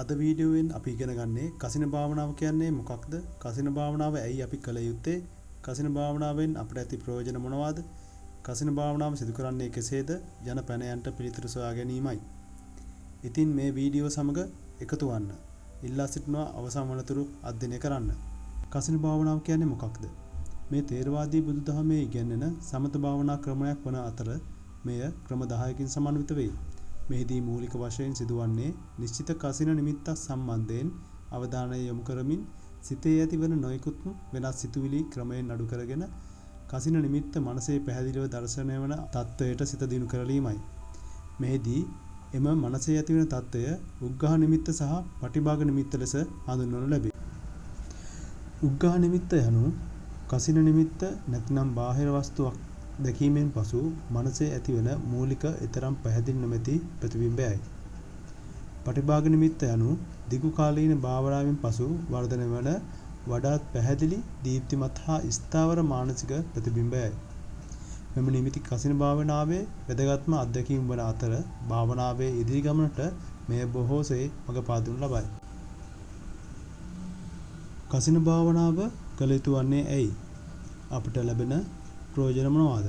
අද වීඩියෝවෙන් අපි ඉගෙන ගන්නේ කසින භාවනාව කියන්නේ මොකක්ද? කසින භාවනාව ඇයි අපි කළ යුත්තේ? කසින භාවනාවෙන් අපට ඇති ප්‍රයෝජන මොනවාද? කසින භාවනාව සිදු කරන්නේ කෙසේද? යන පැනයන්ට පිළිතුරු සොයා ගැනීමයි. ඉතින් මේ වීඩියෝ සමග එකතු වන්න. ඉල්ලා සිටිනවා අවසන් වනතුරු අධ්‍යයනය කරන්න. කසින භාවනාව කියන්නේ මොකක්ද? මේ ථේරවාදී බුදුදහමේ ඉගැන්වෙන සමත භාවනා ක්‍රමයක් වන අතර මෙය ක්‍රම 10කින් සමන්විත වේ. මෙහිදී මූලික වශයෙන් සිදුවන්නේ නිශ්චිත කසින නිමිත්තක් සම්බන්ධයෙන් අවධානය යොමු කරමින් සිතේ ඇතිවන නොයෙකුත් වෙනස් සිතුවිලි ක්‍රමයෙන් අඩු කරගෙන කසින නිමිත්ත මනසේ පැහැදිලිව දැర్శණය වන තත්වයට සිත දිනු කරලීමයි. මෙහිදී එම මනසේ ඇතිවන තත්වය උග්ඝහ නිමිත්ත සහ පටිභාග නිමිත්ත ලෙස හඳුන්වනු ලැබේ. උග්ඝහ නිමිත්ත යනු කසින නිමිත්ත නැතිනම් බාහිර වස්තුවක් දැකීමෙන් පසු මනසේ ඇතිවන මූලික ඊතරම් පැහැදිලි නොමැති ප්‍රතිබිම්බයයි. පටිභාග නිමිත්ත යනු දිගු කාලීන භාවනාවෙන් පසු වර්ධනය වන වඩාත් පැහැදිලි දීප්තිමත් හා ස්ථාවර මානසික ප්‍රතිබිම්බයයි. මෙම නිමිති කසින භාවනාවේ වැදගත්ම අත්දැකීම් වන අතර භාවනාවේ ඉදිරි ගමනට මෙය බොහෝසේ මඟ පාදනු ලබයි. කසින භාවනාව කළ යුතු වන්නේ ඇයි? අපට ලැබෙන ප්‍රයෝජන මොනවාද?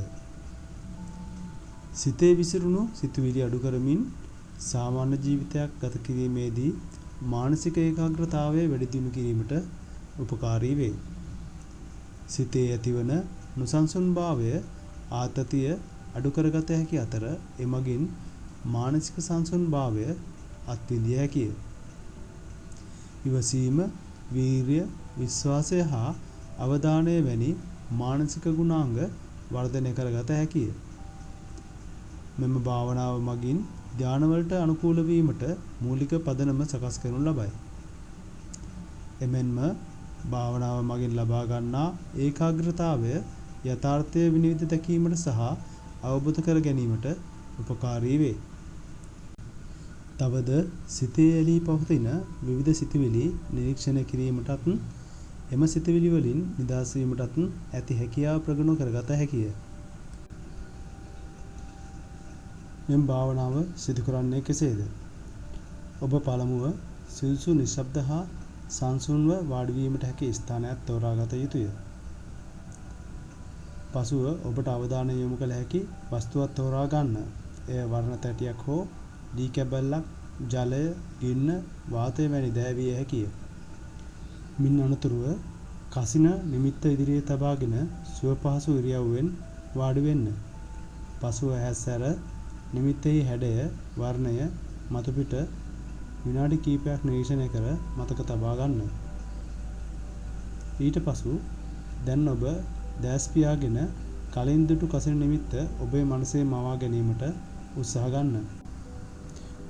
සිතේ විසිරුණු සිතුවිලි අඩු කරමින් සාමාන්‍ය ජීවිතයක් ගත කිරීමේදී මානසික ඒකාග්‍රතාවය වැඩි දියුණු කිරීමට උපකාරී වේ. සිතේ ඇතිවන නොසන්සුන්භාවය ආතතිය අඩු කරගත හැකි අතර එමගින් මානසික සංසුන්භාවය අත්විඳිය හැකිය. ඉවසීම, වීරිය, විශ්වාසය හා අවධානය වැනි මානසික ගුණාංග වර්ධනය කරගත හැකිය. මෙම භාවනාව මගින් ධානවලට අනුකූල වීමට මූලික පදනම සකස් කරනු ලබයි. එමෙන්ම භාවනාව මගින් ලබා ගන්නා ඒකාග්‍රතාවය යථාර්ථය විනිවිද දැකීමට සහ අවබෝධ කර ගැනීමට උපකාරී වේ. තවද සිතේ ඇලී පවතින විවිධ සිතුවිලි නිරීක්ෂණය කිරීමටත් එම සිතුවිලි වලින් නිදහස් වීමටත් ඇති හැකියාව ප්‍රගුණ කරගත හැකිය. මෙම භාවනාව සිදු කරන්නේ කෙසේද? ඔබ පළමුව සුදුසු නිශ්ශබ්ද හා සංසුන්ව වාඩි වීමට හැකි ස්ථානයක් තෝරාගත යුතුය. පසුව ඔබට අවධානය යොමු කළ හැකි වස්තුවක් තෝරා ගන්න. එය වර්ණ තැටියක් හෝ දී කැබැල්ලක්, ජලය, ගින්න, වාතය වැනි දෑ විය හැකිය. මින් අනතුරුව කසින නිමිත්ත ඉදිරියේ තබාගෙන සුව පහසු ඉරියව්වෙන් වාඩි වෙන්න. පසුව ඇස් ඇර නිමිත්තෙහි හැඩය, වර්ණය, මතුපිට විනාඩි කිහිපයක් නිරීක්ෂණය කර මතක තබා ගන්න. ඊට පසු දැන් ඔබ දැස් පියාගෙන කලින් දුටු කසින නිමිත්ත ඔබේ මනසේ මවා ගැනීමට උත්සාහ ගන්න.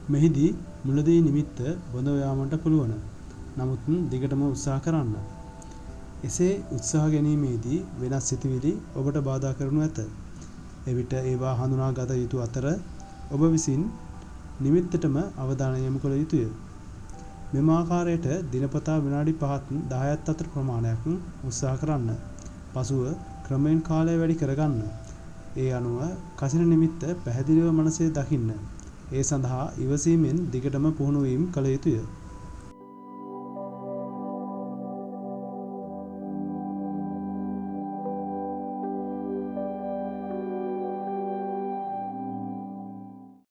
මෙහිදී මුලදී නිමිත්ත බොඳ යාමට පුළුවන්. නමුත් දිගටම උත්සාහ කරන්න. එසේ උත්සාහ ගැනීමේදී වෙනස් සිතුවිලි ඔබට බාධා කරනු ඇත. එවිට ඒවා හඳුනා ගත යුතු අතර ඔබ විසින් නිමිත්තටම අවධානය යොමු කළ යුතුය. මෙම ආකාරයට දිනපතා විනාඩි 5-10ත් අතර ප්‍රමාණයක් උත්සාහ කරන්න. පසුව ක්‍රමයෙන් කාලය වැඩි කරගන්න. ඒ අනුව කසින නිමිත්ත පැහැදිලිව මනසේ දකින්න. ඒ සඳහා ඉවසීමෙන් දිගටම පුහුණු වීම කළ යුතුය.